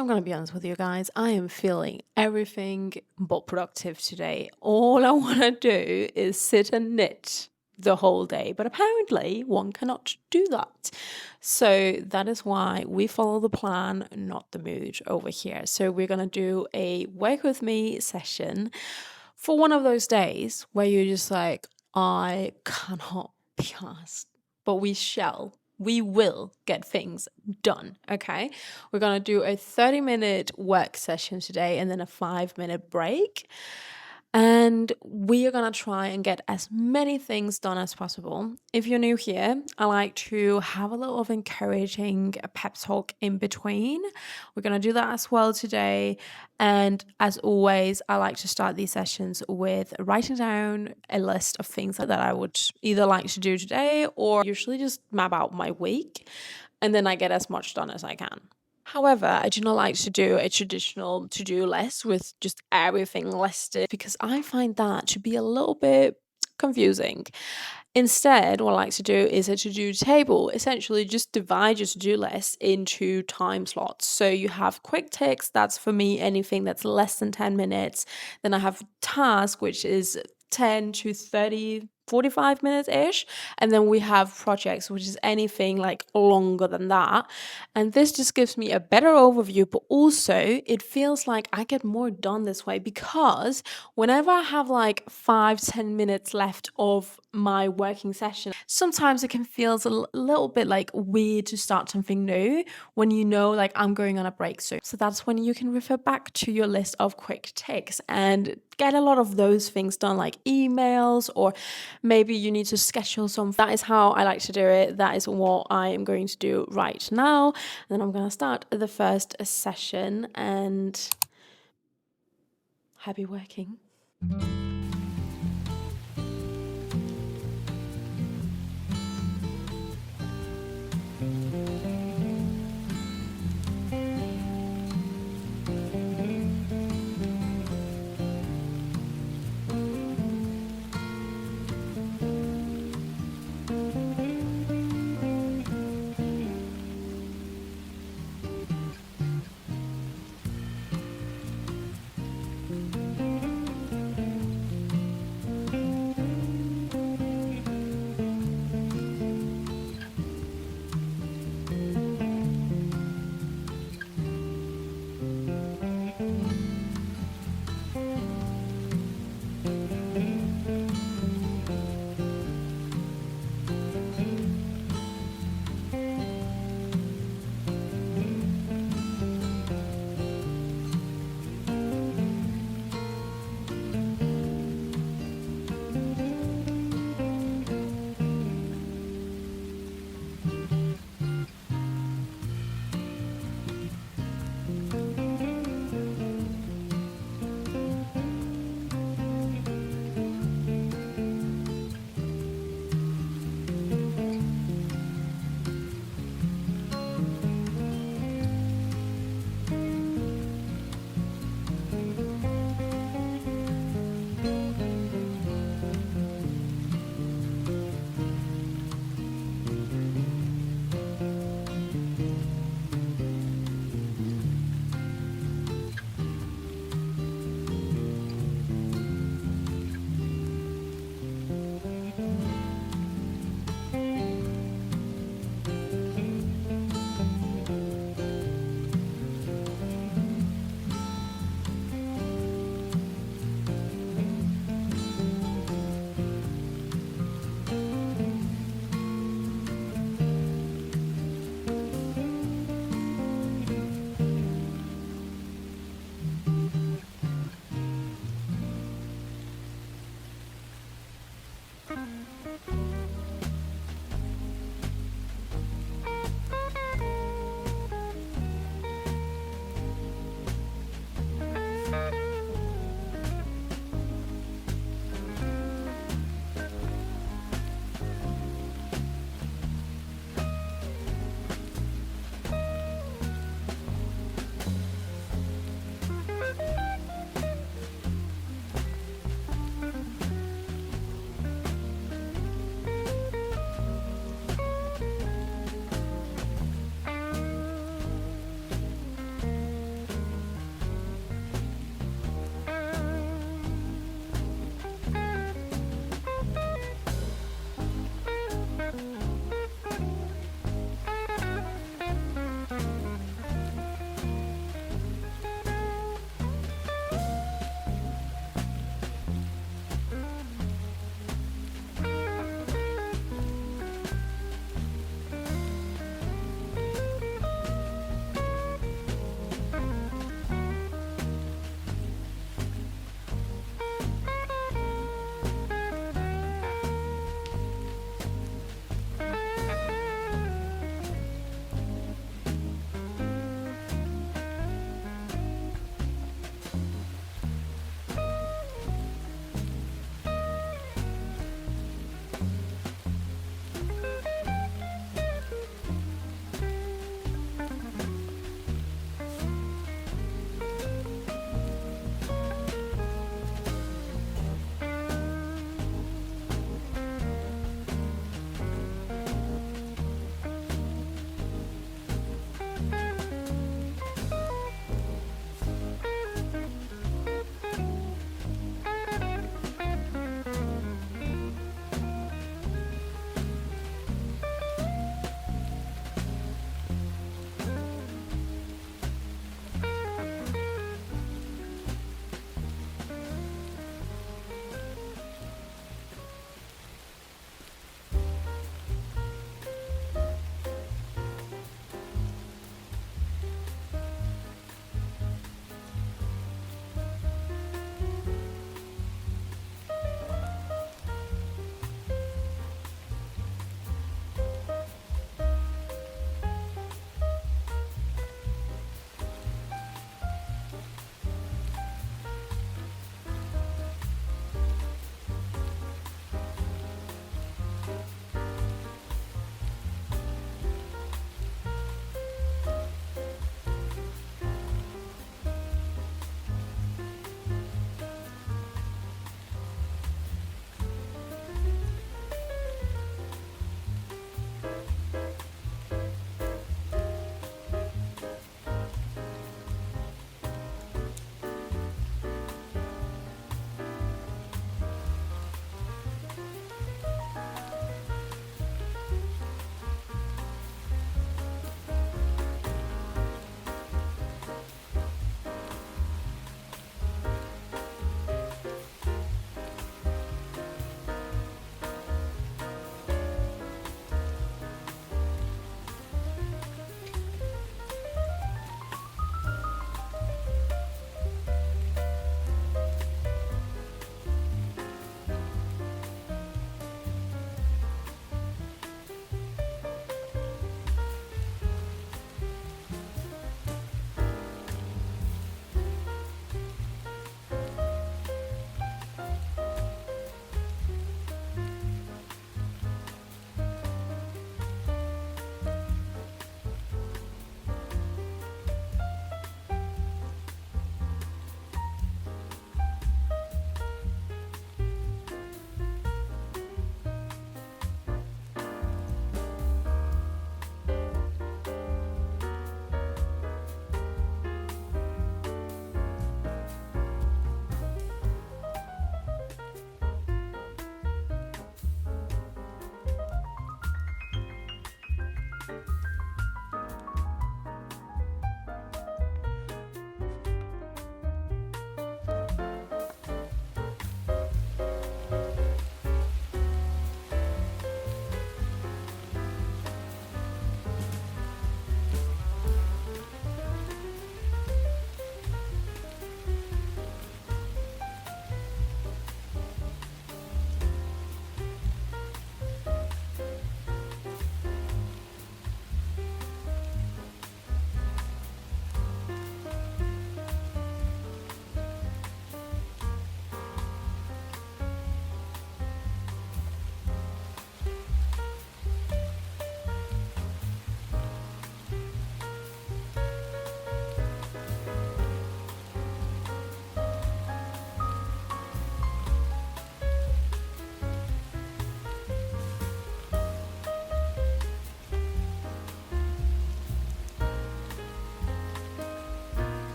I'm going to be honest with you guys. I am feeling everything but productive today. All I want to do is sit and knit the whole day, but apparently one cannot do that. So that is why we follow the plan, not the mood over here. So we're going to do a work with me session for one of those days where you're just like, I cannot be asked, but we will get things done. Okay. We're going to do a 30-minute work session today and then a 5-minute break. And we are going to try and get as many things done as possible. If you're new here, I like to have a little of encouraging pep talk in between. We're going to do that as well today. And as always, I like to start these sessions with writing down a list of things that I would either like to do today or usually just map out my week. And then I get as much done as I can. However, I do not like to do a traditional to-do list with just everything listed because I find that to be a little bit confusing. Instead, what I like to do is a to-do table. Essentially, just divide your to-do list into time slots. So you have quick ticks, that's for me anything that's less than 10 minutes. Then I have task, which is 10 to 30 45 minutes-ish. And then we have projects, which is anything like longer than that. And this just gives me a better overview, but also it feels like I get more done this way because whenever I have like 5-10 minutes left of my working session, sometimes it can feel a little bit like weird to start something new when you know like I'm going on a break soon. So that's when you can refer back to your list of quick ticks and get a lot of those things done, like emails, or maybe you need to schedule some. That is how I like to do it. That is what I am going to do right now. And then I'm going to start the first session, and happy working.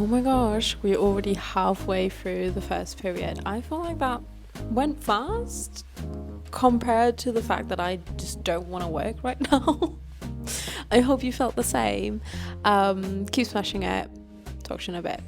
Oh my gosh, we're already halfway through the first period. I feel like that went fast compared to the fact that I just don't want to work right now. I hope you felt the same. Keep smashing it. Talk to you in a bit.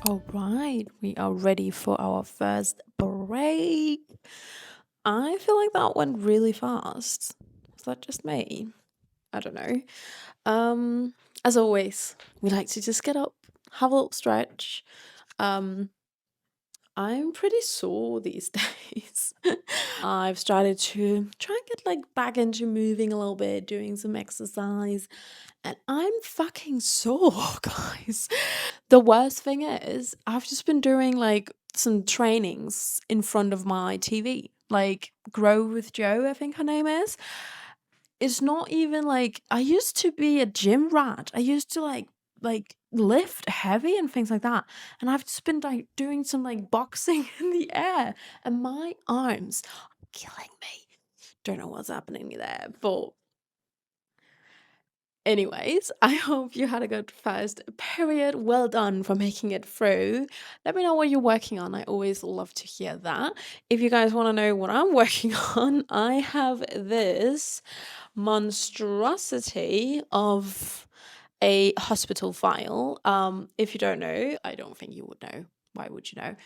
All right, we are ready for our first break. I feel like that went really fast. Is that just me? I don't know. As always, we like to just get up, have a little stretch. Um, I'm pretty sore these days. I've started to try and get like back into moving a little bit, doing some exercise, and I'm fucking sore, guys. The worst thing is, I've just been doing like some trainings in front of my TV, like Grow with Joe, I think her name is. It's not even like I used to be a gym rat. I used to like like lift heavy and things like that. And I've just been like doing some like boxing in the air, and my arms are killing me. Don't know what's happening there, but anyways, I hope you had a good first period. Well done for making it through. Let me know what you're working on. I always love to hear that. If you guys want to know what I'm working on, I have this monstrosity of a hospital file. If you don't know, I don't think you would know. Why would you know?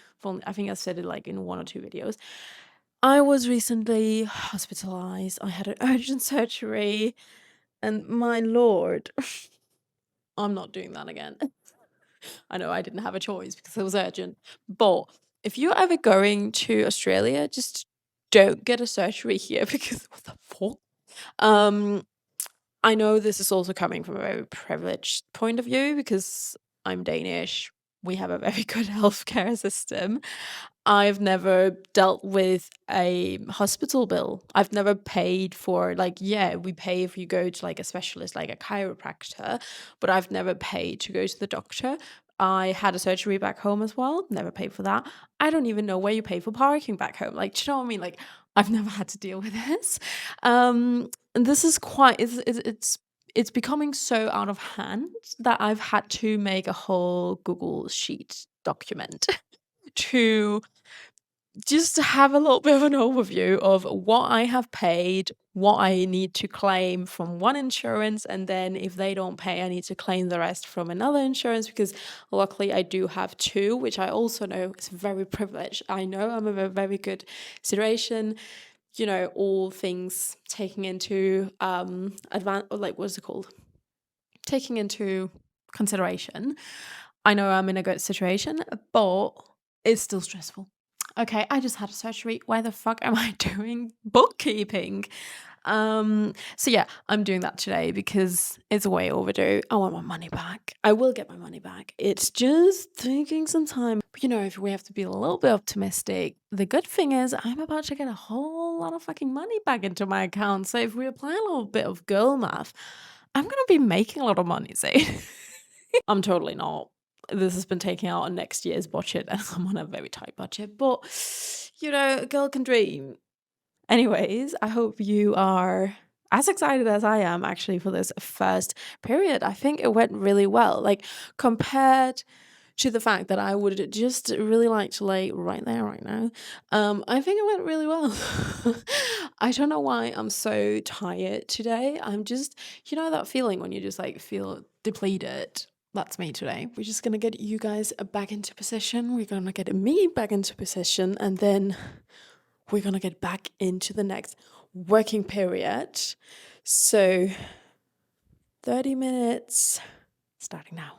I think I said it like in 1 or 2 videos. I was recently hospitalized. I had an urgent surgery, and my lord, I'm not doing that again. I know I didn't have a choice because it was urgent. But if you're ever going to Australia, just don't get a surgery here because what the fuck? I know this is also coming from a very privileged point of view because I'm Danish. We have a very good healthcare system. I've never dealt with a hospital bill. I've never paid for, like, yeah, we pay if you go to like a specialist, like a chiropractor, but I've never paid to go to the doctor. I had a surgery back home as well, never paid for that. I don't even know where you pay for parking back home. Like, do you know what I mean? Like, I've never had to deal with this. And this is quite, it's becoming so out of hand that I've had to make a whole Google Sheet document to just to have a little bit of an overview of what I have paid, what I need to claim from one insurance, and then if they don't pay, I need to claim the rest from another insurance, because luckily I do have 2, which I also know is very privileged. I know I'm in a very good situation, you know, all things taking into what's it called? Taking into consideration. I know I'm in a good situation, but it's still stressful. Okay, I just had a surgery. Why the fuck am I doing bookkeeping? So yeah, I'm doing that today because it's way overdue. I want my money back. I will get my money back. It's just taking some time. But you know, if we have to be a little bit optimistic, the good thing is I'm about to get a whole lot of fucking money back into my account. So if we apply a little bit of girl math, I'm gonna be making a lot of money, say. I'm totally not. This has been taken out on next year's budget, and I'm on a very tight budget, but you know, a girl can dream. Anyways, I hope you are as excited as I am actually for this first period. I think it went really well. Like, compared to the fact that I would just really like to lay right there right now, I think it went really well. I don't know why I'm so tired today. I'm just, you know, that feeling when you just like feel depleted. That's me today. We're just gonna get you guys back into position. We're gonna get me back into position, and then we're gonna get back into the next working period. So 30 minutes starting now.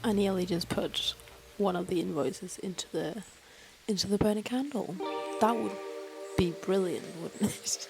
I nearly just put one of the invoices into the burning candle. That would be brilliant, wouldn't it?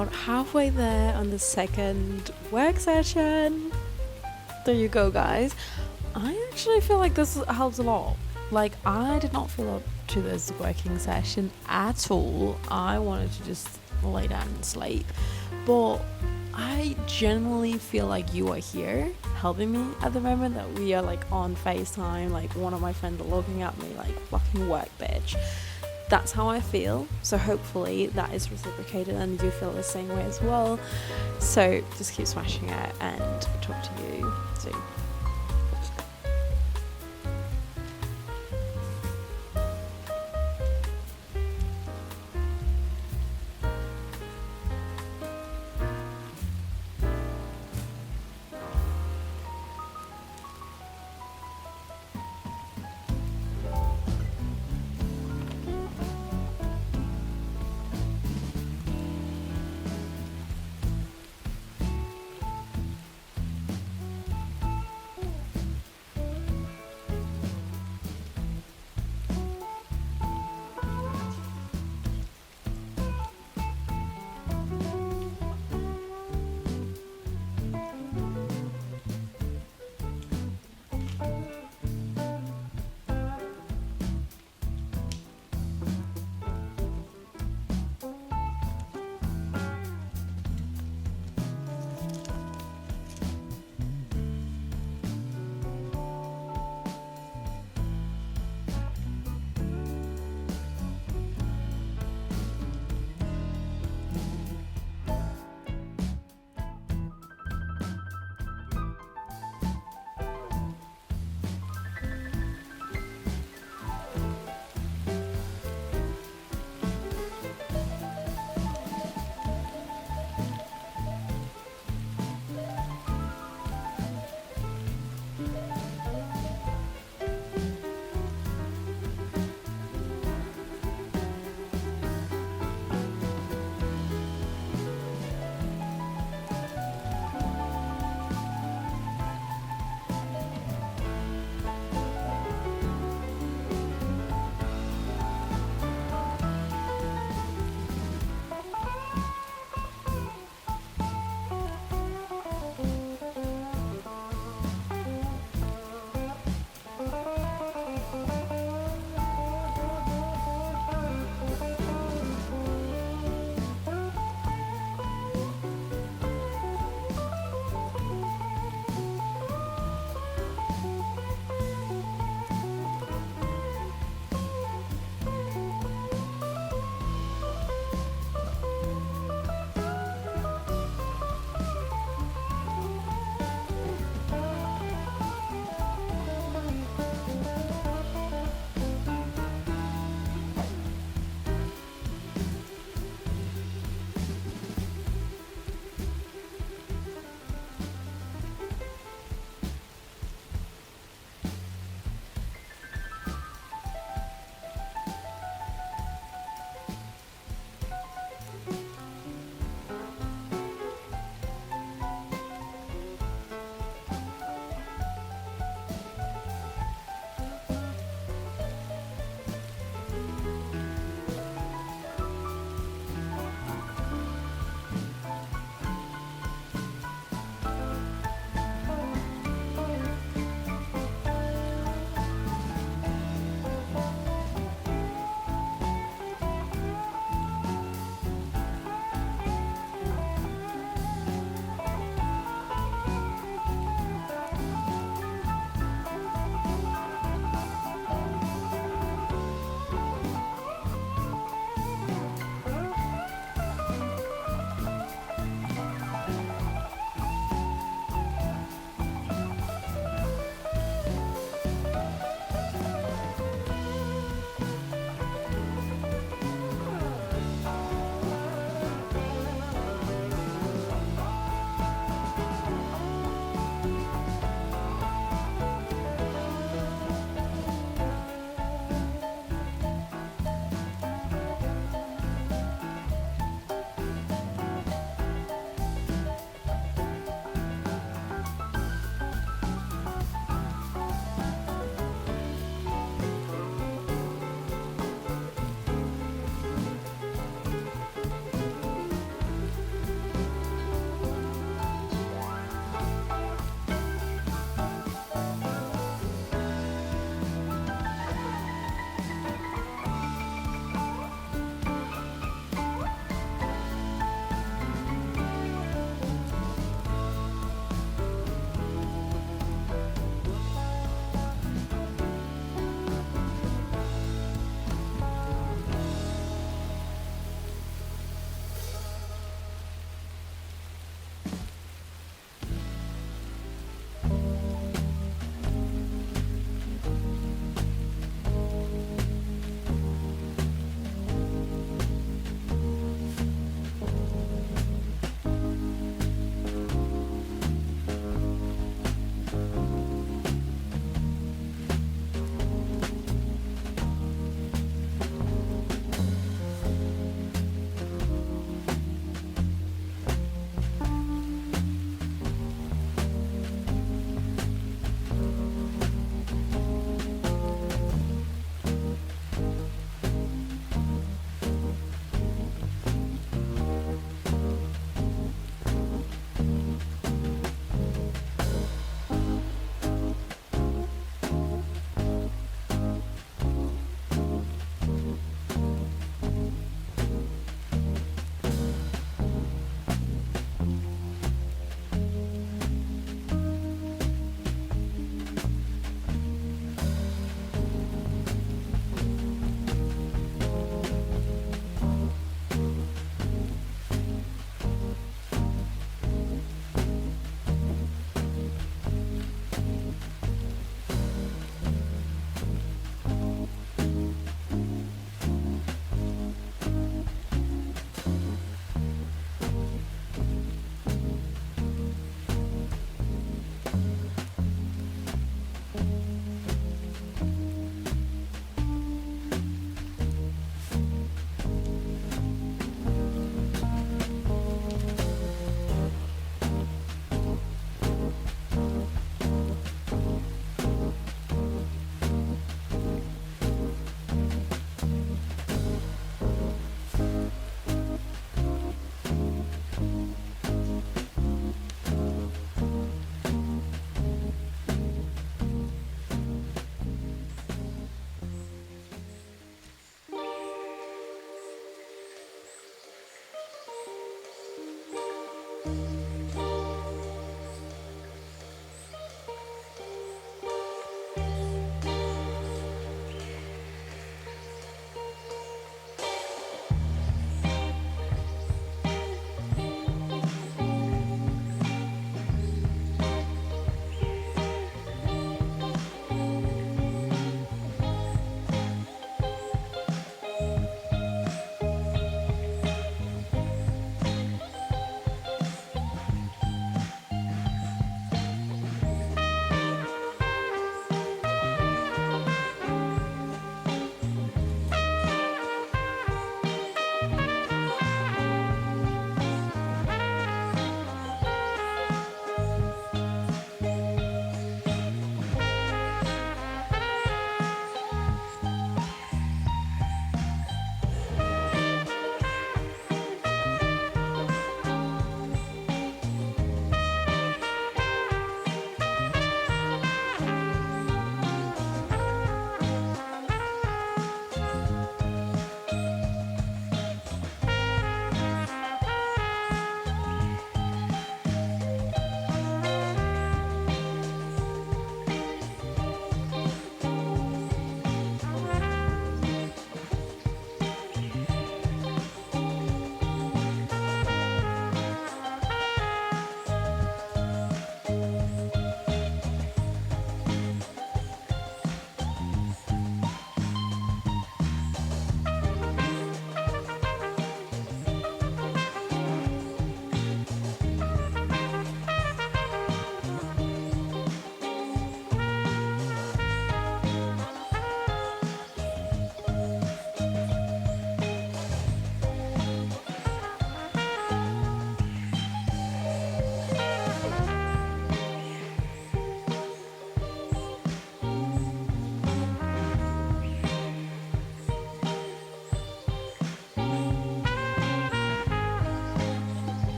about halfway there on the second work session. There you go, guys. I actually feel like this helps a lot. Like, I did not feel up to this working session at all. I wanted to just lay down and sleep. But I genuinely feel like you are here helping me at the moment, that we are like on FaceTime, like one of my friends are looking at me like fucking work bitch. That's how I feel. So hopefully that is reciprocated and you feel the same way as well. So just keep smashing it, and talk to you soon.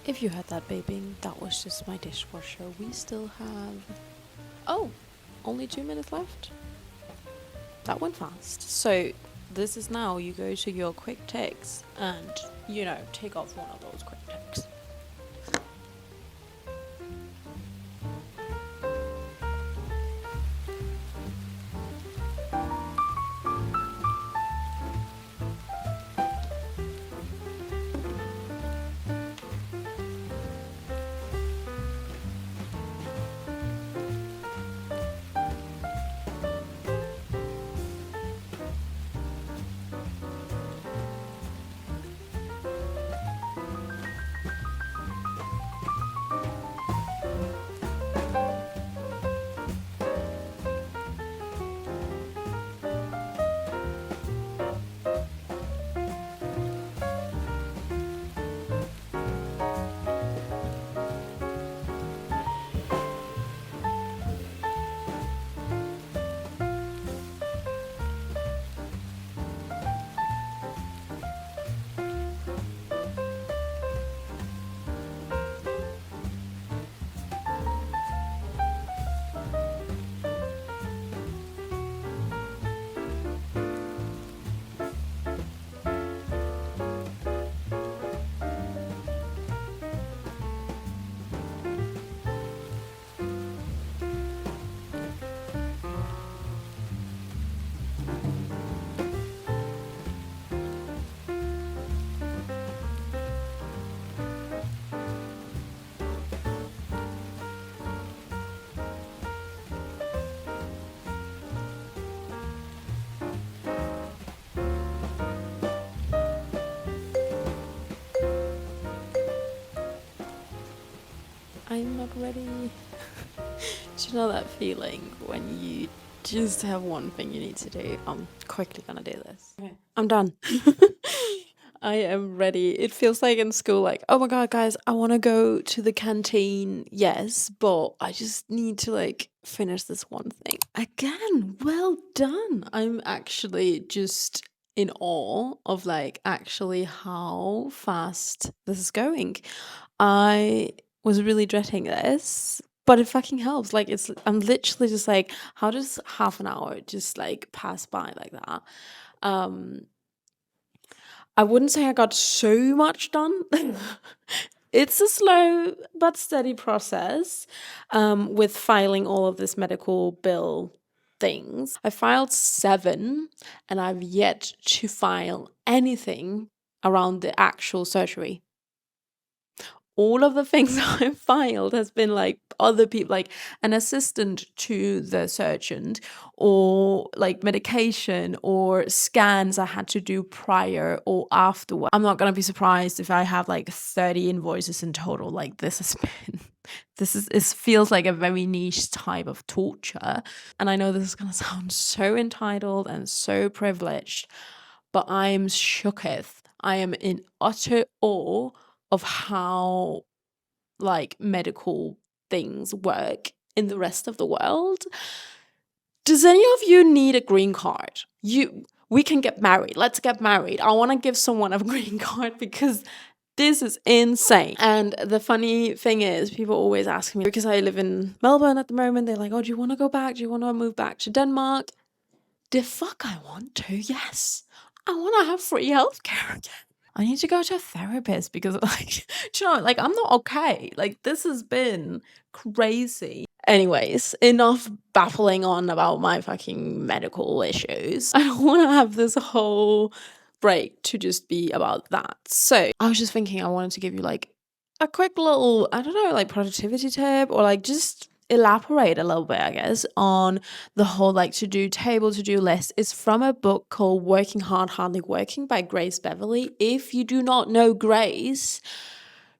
If you heard that beeping, that was just my dishwasher. We still have... Oh, only 2 minutes left. That went fast. So this is now you go to your quick takes and, take off one of those quick takes. I'm not ready. Do you know that feeling when you just have one thing you need to do? I'm quickly gonna do this. Okay, I'm done. I am ready. It feels like in school, like, oh my God, guys, I want to go to the canteen. Yes, but I just need to finish this one thing. Again, well done. I'm actually just in awe of actually how fast this is going. I was really dreading this, but it fucking helps. I'm literally just how does half an hour just pass by like that? I wouldn't say I got so much done. It's a slow but steady process with filing all of this medical bill things. I filed 7 and I've yet to file anything around the actual surgery. All of the things I filed has been other people, an assistant to the surgeon, or medication or scans I had to do prior or afterward. I'm not gonna be surprised if I have 30 invoices in total. This has been, it feels like a very niche type of torture. And I know this is gonna sound so entitled and so privileged, but I am shooketh. I am in utter awe of how medical things work in the rest of the world. Does any of you need a green card? We can get married. Let's get married. I want to give someone a green card because this is insane. And the funny thing is, people always ask me, because I live in Melbourne at the moment, they're like, oh, do you want to go back? Do you want to move back to Denmark? The fuck I want to, yes. I want to have free healthcare again. I need to go to a therapist because I'm not okay. This has been crazy. Anyways, enough baffling on about my fucking medical issues. I don't want to have this whole break to just be about that. So I was just thinking I wanted to give you a quick little, I don't know, productivity tip or just elaborate a little bit, I guess, on the whole to-do list. Is from a book called Working Hard, Hardly Working by Grace Beverly. If you do not know Grace,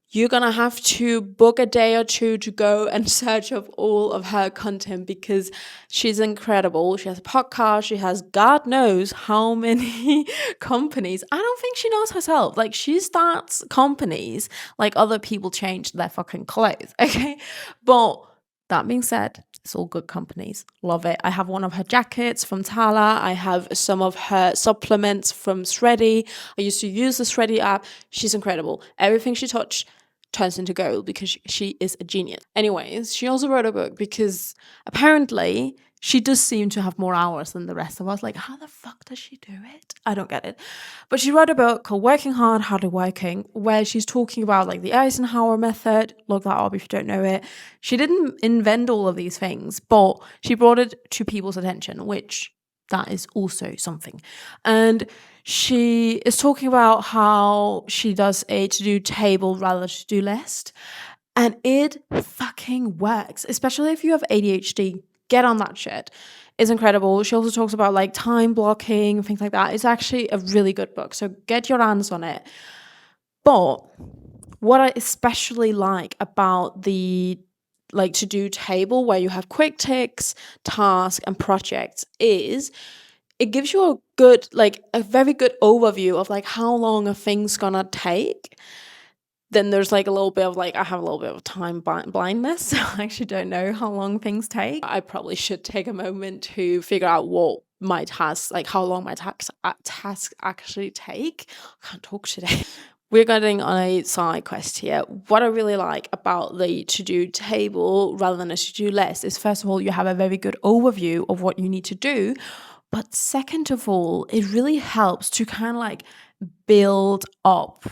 you're gonna have to book a day or two to go and search of all of her content because she's incredible. She has a podcast. She has God knows how many companies. I don't think she knows herself. She starts companies like other people change their fucking clothes, okay? But that being said, it's all good companies. Love it. I have one of her jackets from Tala. I have some of her supplements from Shreddy. I used to use the Shreddy app. She's incredible. Everything she touched turns into gold because she is a genius. Anyways, she also wrote a book because apparently she does seem to have more hours than the rest of us. Like, how the fuck does she do it? I don't get it. But she wrote a book called Working Hard, Harder Working, where she's talking about like the Eisenhower method. Look that up if you don't know it. She didn't invent all of these things, but she brought it to people's attention, which that is also something. And she is talking about how she does a to-do table rather than to-do list. And it fucking works, especially if you have ADHD. Get on that shit. It's incredible. She also talks about like time blocking, things like that. It's actually a really good book. So get your hands on it. But what I especially like about the like to-do table where you have quick ticks, tasks, and projects is it gives you a very good overview of like how long a thing's gonna take. Then there's like a little bit of like, I have a little bit of time blindness. So I actually don't know how long things take. I probably should take a moment to figure out what my tasks, like how long my tasks actually take. I can't talk today. We're getting on a side quest here. What I really like about the to-do table rather than a to-do list is, first of all, you have a very good overview of what you need to do. But second of all, it really helps to kind of like build up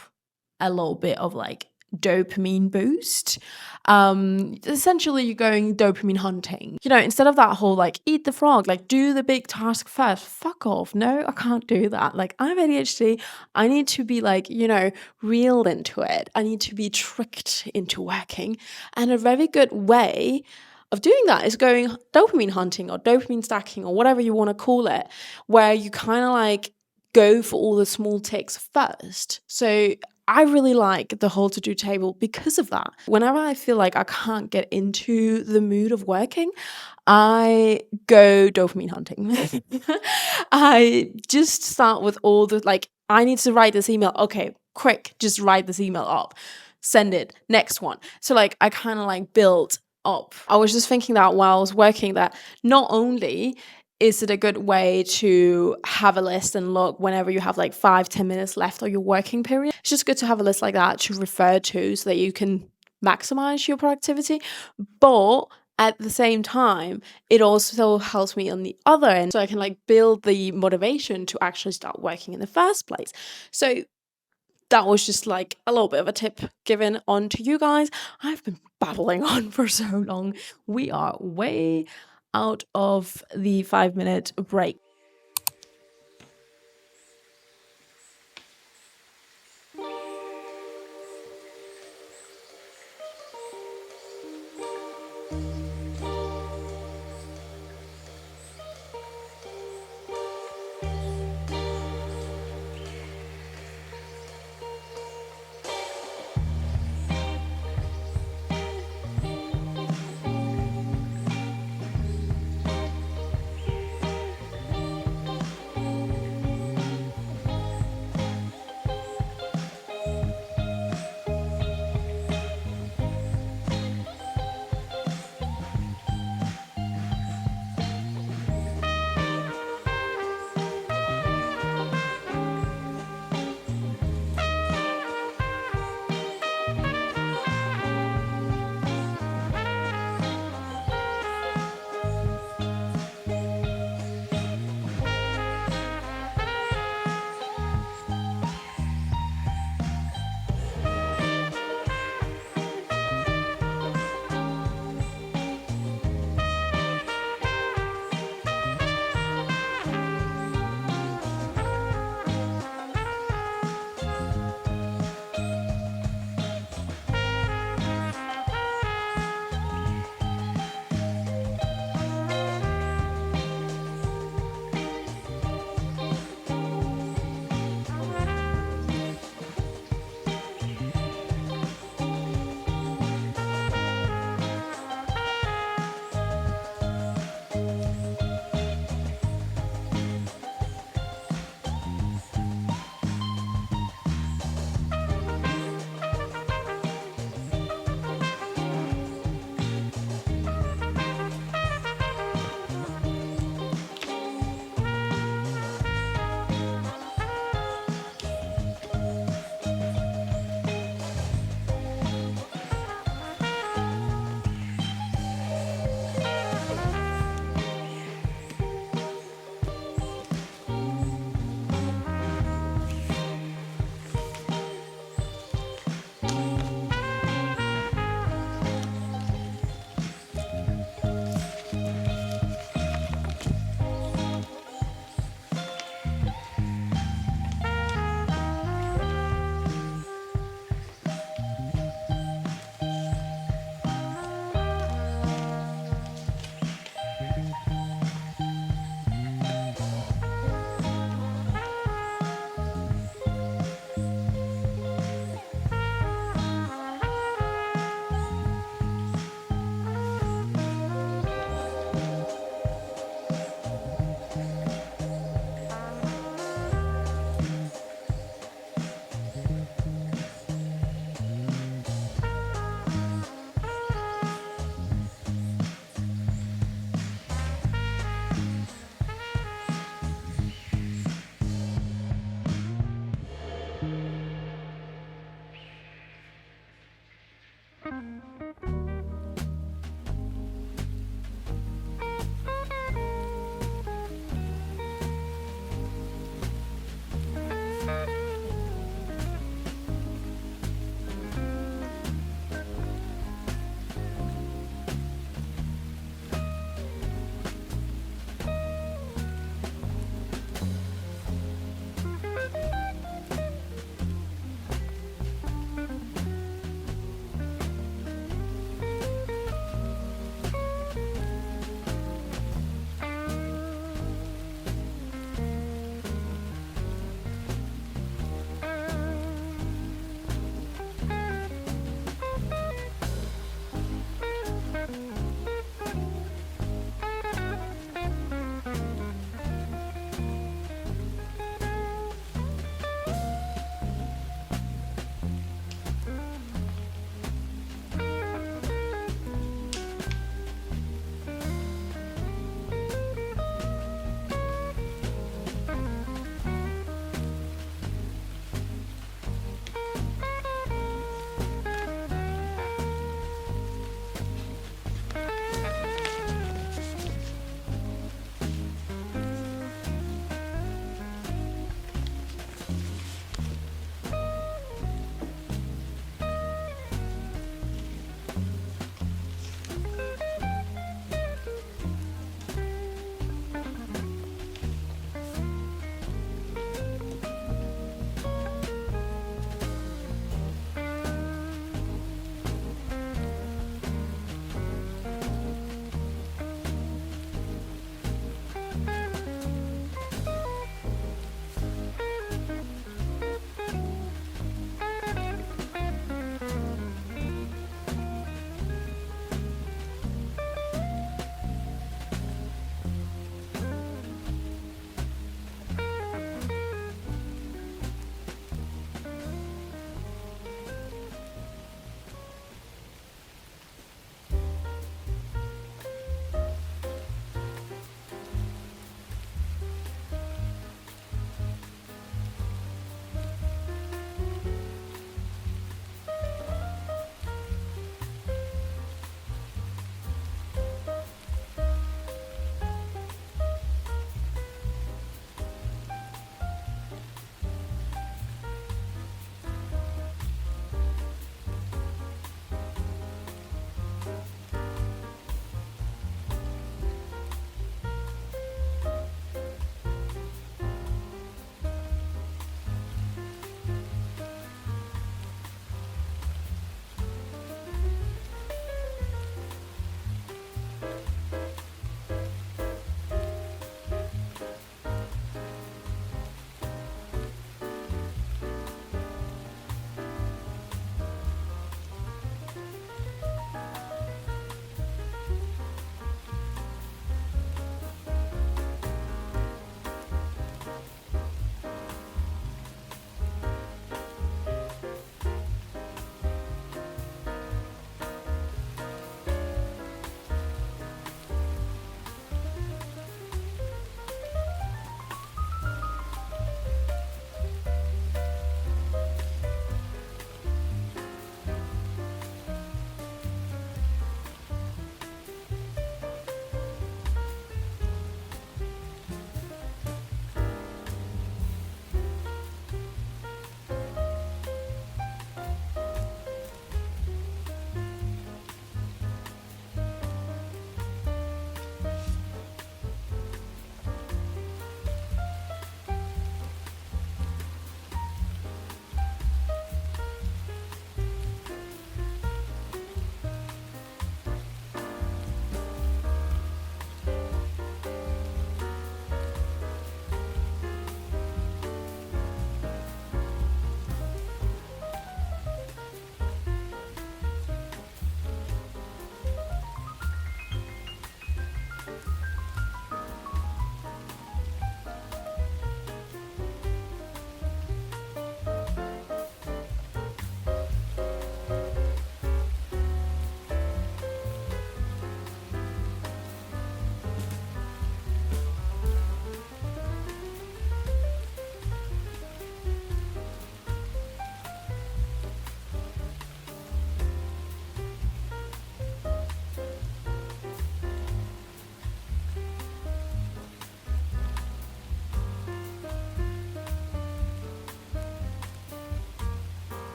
a little bit of like dopamine boost. Essentially you're going dopamine hunting. You know, instead of that whole like eat the frog, like do the big task first. Fuck off. No, I can't do that. Like I have ADHD. I need to be like, you know, reeled into it. I need to be tricked into working. And a very good way of doing that is going dopamine hunting or dopamine stacking or whatever you want to call it, where you kind of like go for all the small ticks first. So I really like the whole to-do table because of that. Whenever I feel like I can't get into the mood of working, I go dopamine hunting. I just start with all the like, I need to write this email. Okay, quick, just write this email up. Send it. Next one. So like I kind of like build up. I was just thinking that while I was working that not only is it a good way to have a list and look whenever you have like 5-10 minutes left of your working period? It's just good to have a list like that to refer to so that you can maximize your productivity. But at the same time, it also helps me on the other end so I can like build the motivation to actually start working in the first place. So that was just like a little bit of a tip given on to you guys. I've been babbling on for so long. We are way out of the 5-minute break.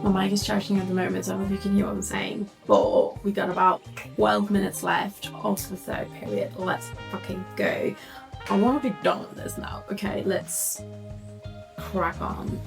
My mic is charging at the moment, so I don't know if you can hear what I'm saying. But we got about 12 minutes left of the third period. Let's fucking go. I want to be done with this now. Okay, let's crack on.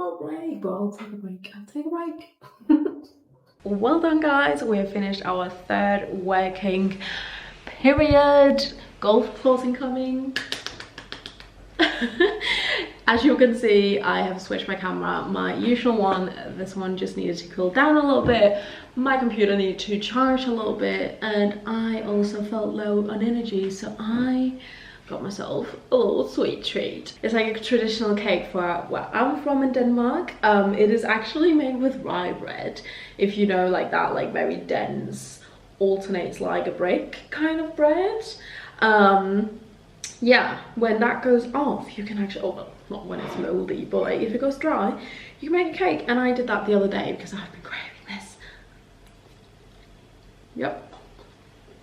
got a break, but I'll take a break. I'll take a break. Well done, guys. We have finished our 3rd working period. Golf closing coming. As you can see, I have switched my camera. My usual one, this one just needed to cool down a little bit. My computer needed to charge a little bit, and I also felt low on energy, so I got myself a little sweet treat. It's like a traditional cake for where I'm from in Denmark. It is actually made with rye bread, if you know, like that, like very dense, alternates like a brick kind of bread. Yeah, when that goes off, you can actually, oh, well, not when it's moldy, but like if it goes dry, you can make a cake. And I did that the other day because I've been craving this. Yep,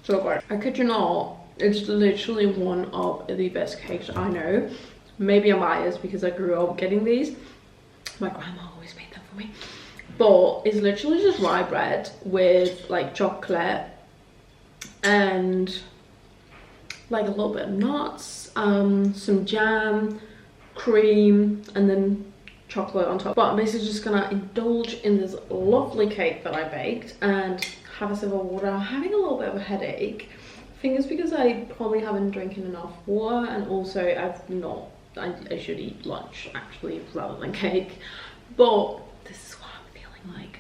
so good. I kid you not, it's literally one of the best cakes I know. Maybe I'm biased because I grew up getting these. My grandma always made them for me. But it's literally just rye bread with like chocolate and like a little bit of nuts, some jam, cream, and then chocolate on top. But I'm basically just gonna indulge in this lovely cake that I baked and have a sip of water. I'm having a little bit of a headache. I think it's because I probably haven't drinking enough water, and also I should eat lunch actually rather than cake. But this is what I'm feeling like.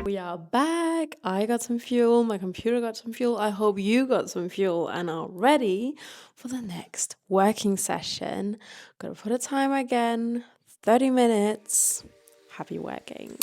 We are back. I got some fuel. My computer got some fuel. I hope you got some fuel and are ready for the next working session. Gonna put a timer again, 30 minutes. Happy working.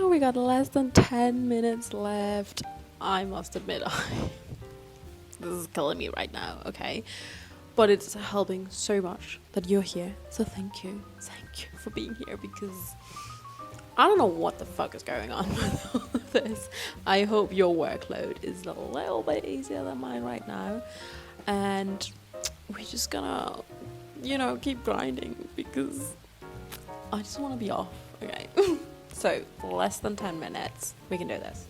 We got less than 10 minutes left. I must admit, this is killing me right now, okay? But it's helping so much that you're here. So thank you. Thank you for being here, because I don't know what the fuck is going on with all of this. I hope your workload is a little bit easier than mine right now. and we're just gonna, keep grinding because I just want to be off. Okay. So less than 10 minutes, we can do this.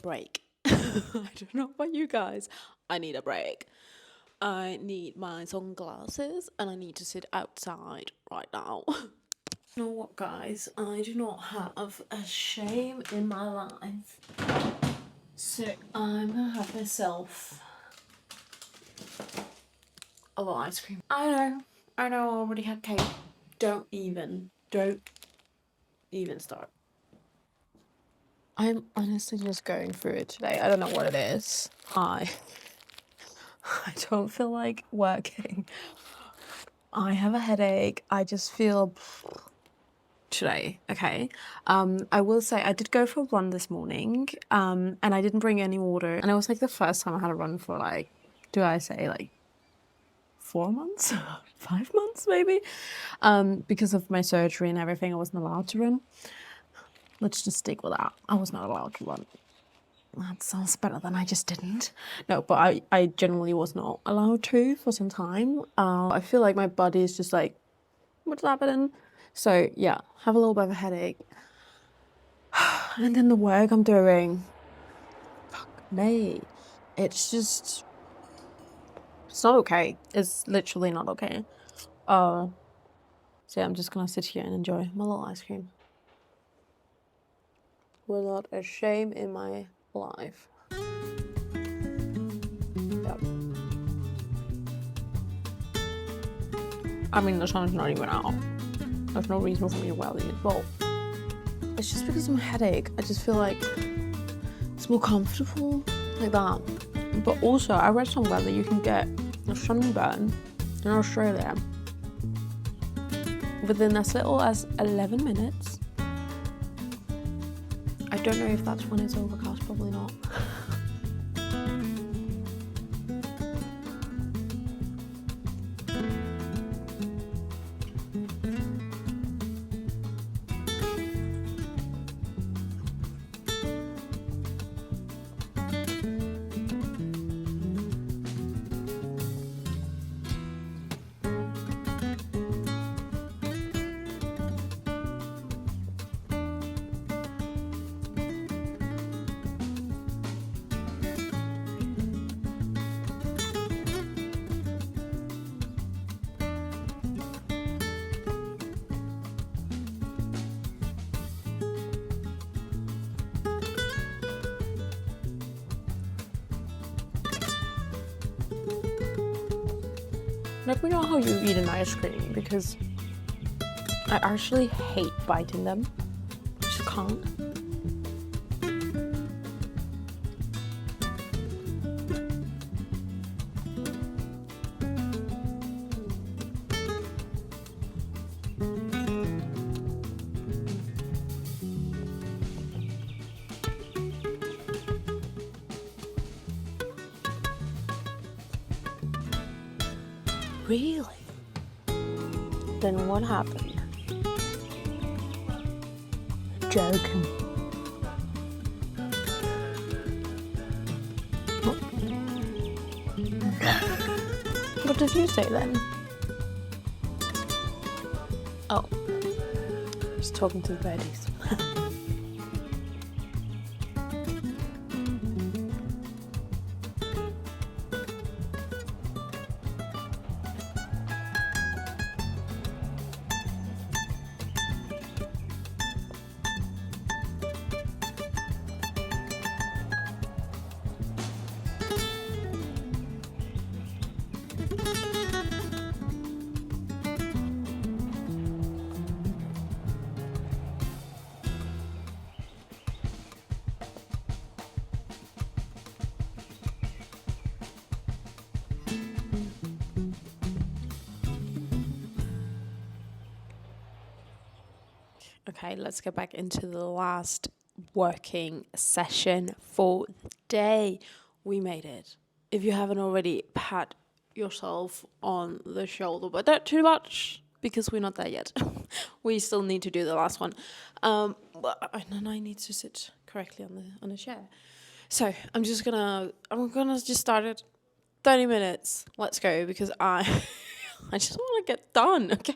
break. I don't know about you guys. I need a break. I need my sunglasses and I need to sit outside right now. You know what, guys? I do not have a shame in my life. So I'm gonna have myself a little ice cream. I know I already had cake. Don't even start. I'm honestly just going through it today. I don't know what it is. I don't feel like working. I have a headache. I just feel today, okay. I will say I did go for a run this morning, and I didn't bring any water. And it was like the first time I had a run for like, 4 months, 5 months maybe, because of my surgery and everything. I wasn't allowed to run. Let's just stick with that. I was not allowed to run. That sounds better than I just didn't. No, but I generally was not allowed to for some time. I feel like my body is just like, what's happening? So yeah, have a little bit of a headache. And then the work I'm doing, fuck me. It's not okay. It's literally not okay. So yeah, I'm just gonna sit here and enjoy my little ice cream. Without a shame in my life. Yep. I mean, the sun's not even out. There's no reason for me to wear these, but it's just because of my headache. I just feel like it's more comfortable like that. But also, I read somewhere that you can get a sunburn in Australia within as little as 11 minutes. I don't know if that's when it's overcast, probably not. Let me know how you eat an ice cream, because I actually hate biting them. I just can't. Really? Then what happened? Joking. What did you say then? Oh, just talking to the birdies. Okay, let's get back into the last working session for the day. We made it. If you haven't already, pat yourself on the shoulder, but not too much, because we're not there yet. We still need to do the last one. And then I need to sit correctly on the chair. So I'm gonna just start it. 30 minutes. Let's go, because I just want to get done, okay?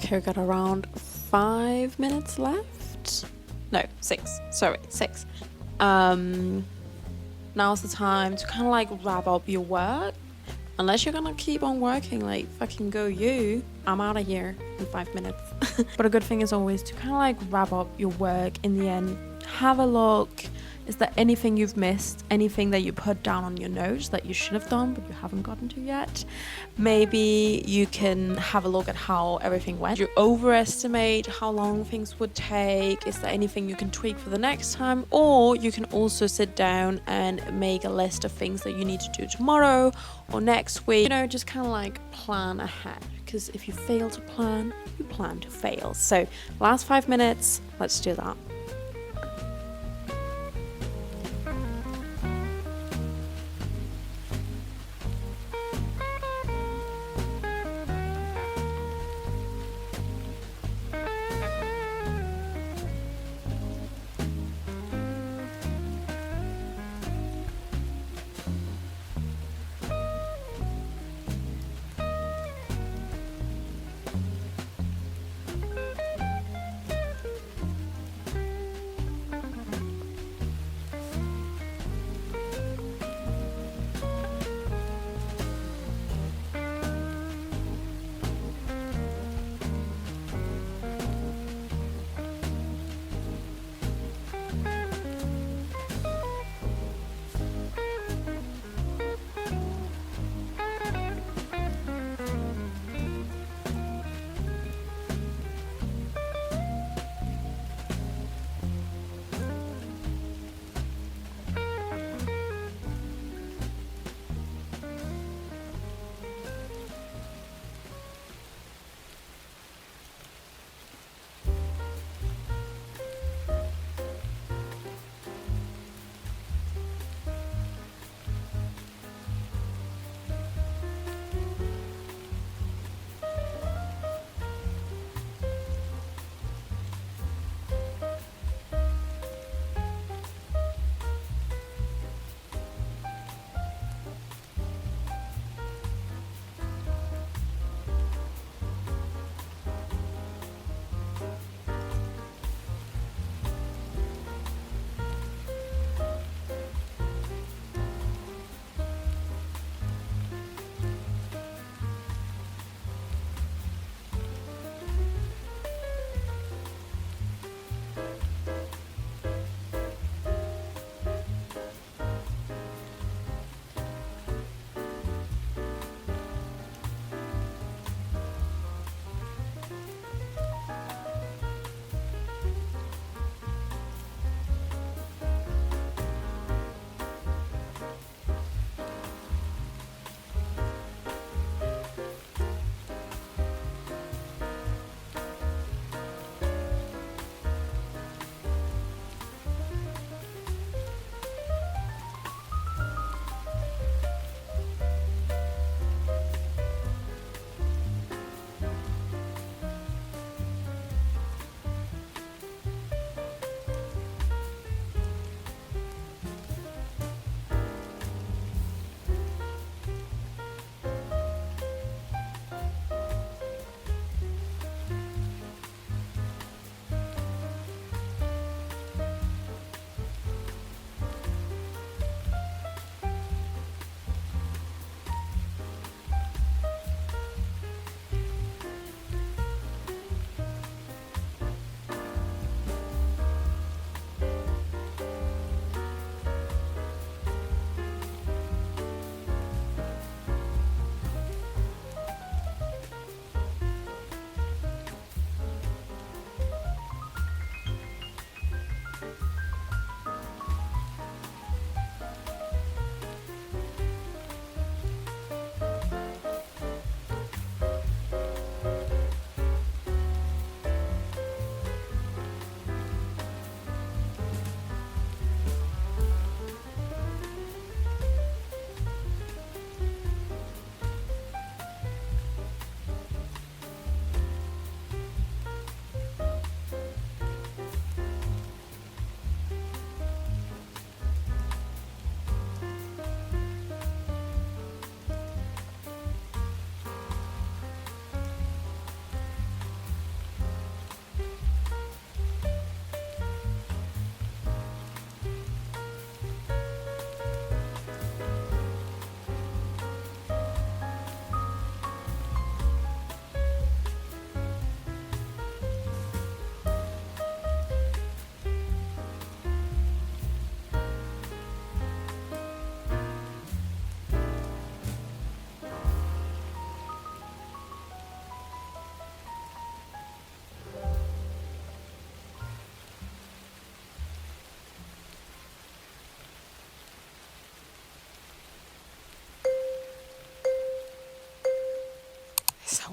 Okay, we got around 5 minutes left. No, 6. Sorry, 6. Now's the time to kind of like wrap up your work. Unless you're gonna keep on working, like fucking go you. I'm out of here in 5 minutes. But a good thing is always to kind of like wrap up your work in the end. Have a look. Is there anything you've missed? Anything that you put down on your notes that you should have done but you haven't gotten to yet? Maybe you can have a look at how everything went. You overestimate how long things would take. Is there anything you can tweak for the next time? Or you can also sit down and make a list of things that you need to do tomorrow or next week. You know, just kind of like plan ahead. Because if you fail to plan, you plan to fail. So last 5 minutes, let's do that.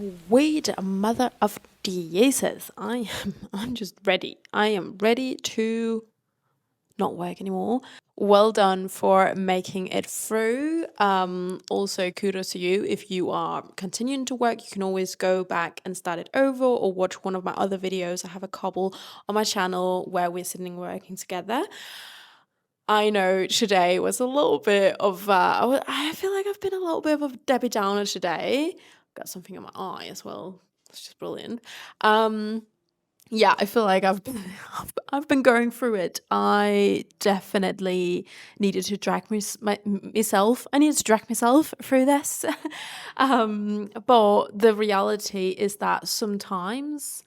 Sweet mother of Jesus. I'm just ready. I am ready to not work anymore. Well done for making it through. Also, kudos to you. If you are continuing to work, you can always go back and start it over or watch one of my other videos. I have a couple on my channel where we're sitting working together. I know today was a little bit of, I feel like I've been a little bit of a Debbie Downer today. Got something in my eye as well. It's just brilliant. Yeah, I feel like I've been going through it. I definitely needed to drag myself. I needed to drag myself through this. But the reality is that sometimes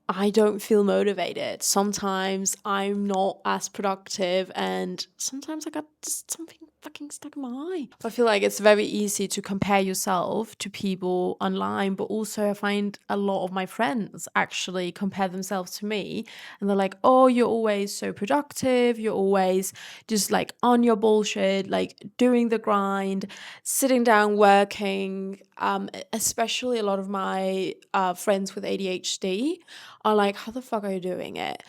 I don't feel motivated. Sometimes I'm not as productive, and sometimes I got just something fucking stuck in my eye. I feel like it's very easy to compare yourself to people online, but also I find a lot of my friends actually compare themselves to me, and they're like, "Oh, you're always so productive. You're always just like on your bullshit, like doing the grind, sitting down, working." Especially a lot of my friends with ADHD are like, how the fuck are you doing it?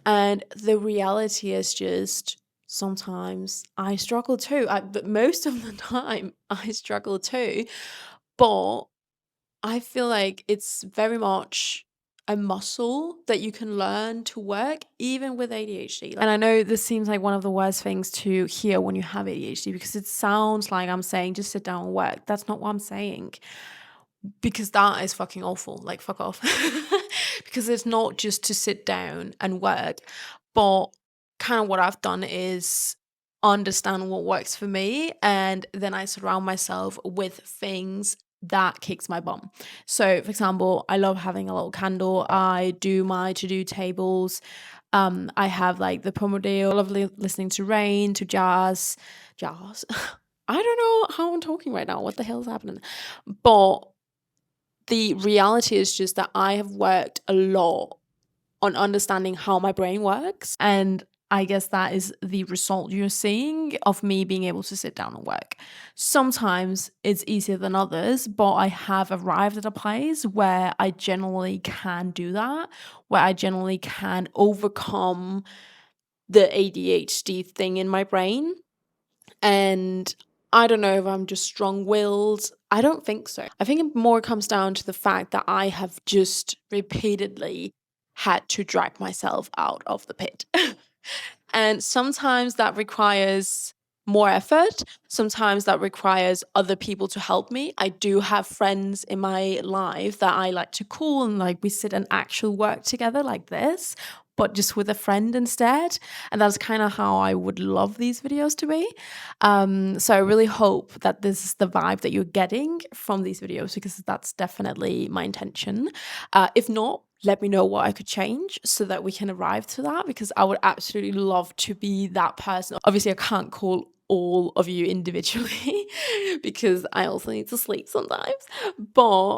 And the reality is just sometimes I struggle too. But most of the time I struggle too. But I feel like it's very much a muscle that you can learn to work even with ADHD. And I know this seems like one of the worst things to hear when you have ADHD, because it sounds like I'm saying just sit down and work. That's not what I'm saying, because that is fucking awful. Like, fuck off. Because it's not just to sit down and work, but kind of what I've done is understand what works for me, and then I surround myself with things that kicks my bum. So for example, I love having a little candle. I do my to-do tables. I have like the pomodoro. I love listening to rain, to jazz. I don't know how I'm talking right now. What the hell is happening? But the reality is just that I have worked a lot on understanding how my brain works. And I guess that is the result you're seeing of me being able to sit down and work. Sometimes it's easier than others, but I have arrived at a place where I generally can do that, where I generally can overcome the ADHD thing in my brain. And I don't know if I'm just strong-willed. I don't think so. I think it more comes down to the fact that I have just repeatedly had to drag myself out of the pit. And sometimes that requires more effort. Sometimes that requires other people to help me. I do have friends in my life that I like to call, and like we sit and actually work together like this, but just with a friend instead. And that's kind of how I would love these videos to be. So I really hope that this is the vibe that you're getting from these videos, because that's definitely my intention. If not, let me know what I could change so that we can arrive to that, because I would absolutely love to be that person. Obviously, I can't call all of you individually because I also need to sleep sometimes. But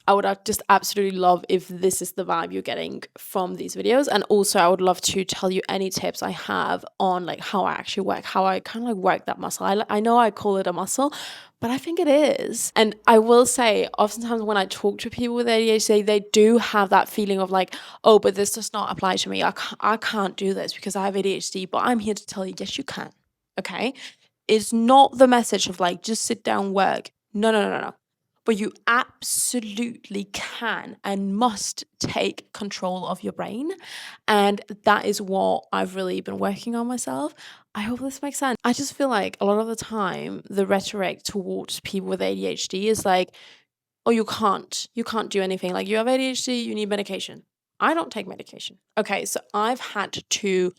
I would just absolutely love if this is the vibe you're getting from these videos. And also I would love to tell you any tips I have on like how I actually work, how I kind of like work that muscle. I know I call it a muscle, but I think it is. And I will say, oftentimes when I talk to people with ADHD, they do have that feeling of like, oh, but this does not apply to me. I can't do this because I have ADHD. But I'm here to tell you, yes, you can. Okay? It's not the message of like, just sit down, work. No. But you absolutely can and must take control of your brain. And that is what I've really been working on myself. I hope this makes sense. I just feel like a lot of the time, the rhetoric towards people with ADHD is like, oh, you can't do anything. Like, you have ADHD, you need medication. I don't take medication. Okay, so I've had to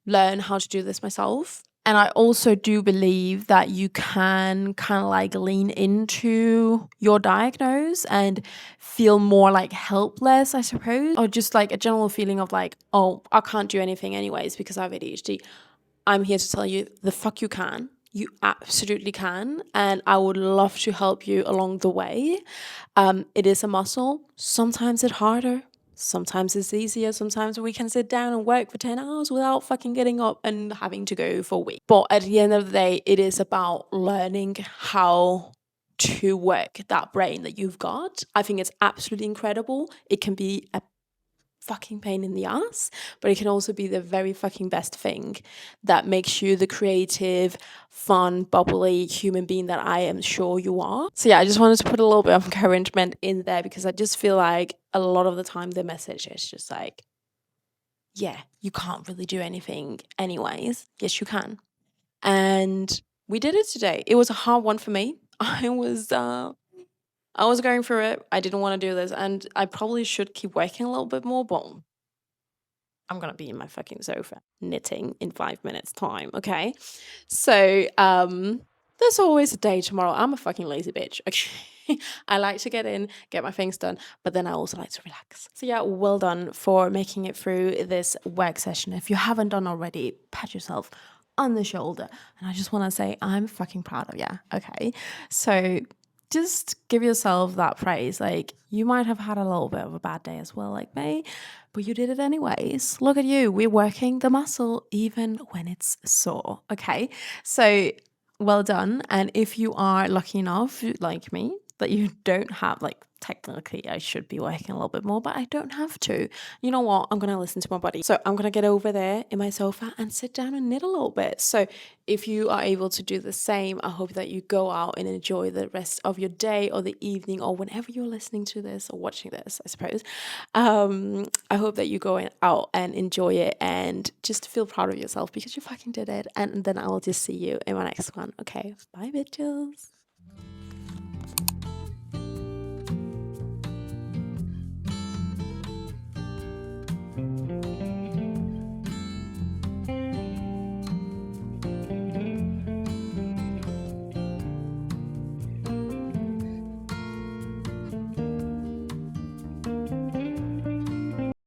learn how to do this myself. And I also do believe that you can kind of like lean into your diagnose and feel more like helpless, I suppose, or just like a general feeling of like, oh, I can't do anything anyways because I have ADHD. I'm here to tell you the fuck you can. You absolutely can. And I would love to help you along the way. It is a muscle. Sometimes it's harder. Sometimes it's easier. Sometimes we can sit down and work for 10 hours without fucking getting up and having to go for a week. But at the end of the day, it is about learning how to work that brain that you've got. I think it's absolutely incredible. It can be a fucking pain in the ass, but it can also be the very fucking best thing that makes you the creative, fun, bubbly human being that I am sure you are. So yeah, I just wanted to put a little bit of encouragement in there because I just feel like a lot of the time the message is just like, yeah, you can't really do anything anyways. Yes, you can. And we did it today. It was a hard one for me. I was going through it. I didn't want to do this, and I probably should keep working a little bit more, but I'm gonna be in my fucking sofa knitting in 5 minutes time, okay? So there's always a day tomorrow. I'm a fucking lazy bitch. Okay. I like to get in, get my things done, but then I also like to relax. So yeah, well done for making it through this work session. If you haven't done already, pat yourself on the shoulder. And I just want to say I'm fucking proud of you. Okay. So just give yourself that praise. Like, you might have had a little bit of a bad day as well, like me, but you did it anyways. Look at you. We're working the muscle even when it's sore. Okay. So well done. And if you are lucky enough, like me, that you don't have, like, technically I should be working a little bit more, but I don't have to. You know what? I'm going to listen to my body. So I'm going to get over there in my sofa and sit down and knit a little bit. So if you are able to do the same, I hope that you go out and enjoy the rest of your day or the evening or whenever you're listening to this or watching this, I suppose. I hope that you go out and enjoy it and just feel proud of yourself because you fucking did it. And then I will just see you in my next one. Okay. Bye, bitches.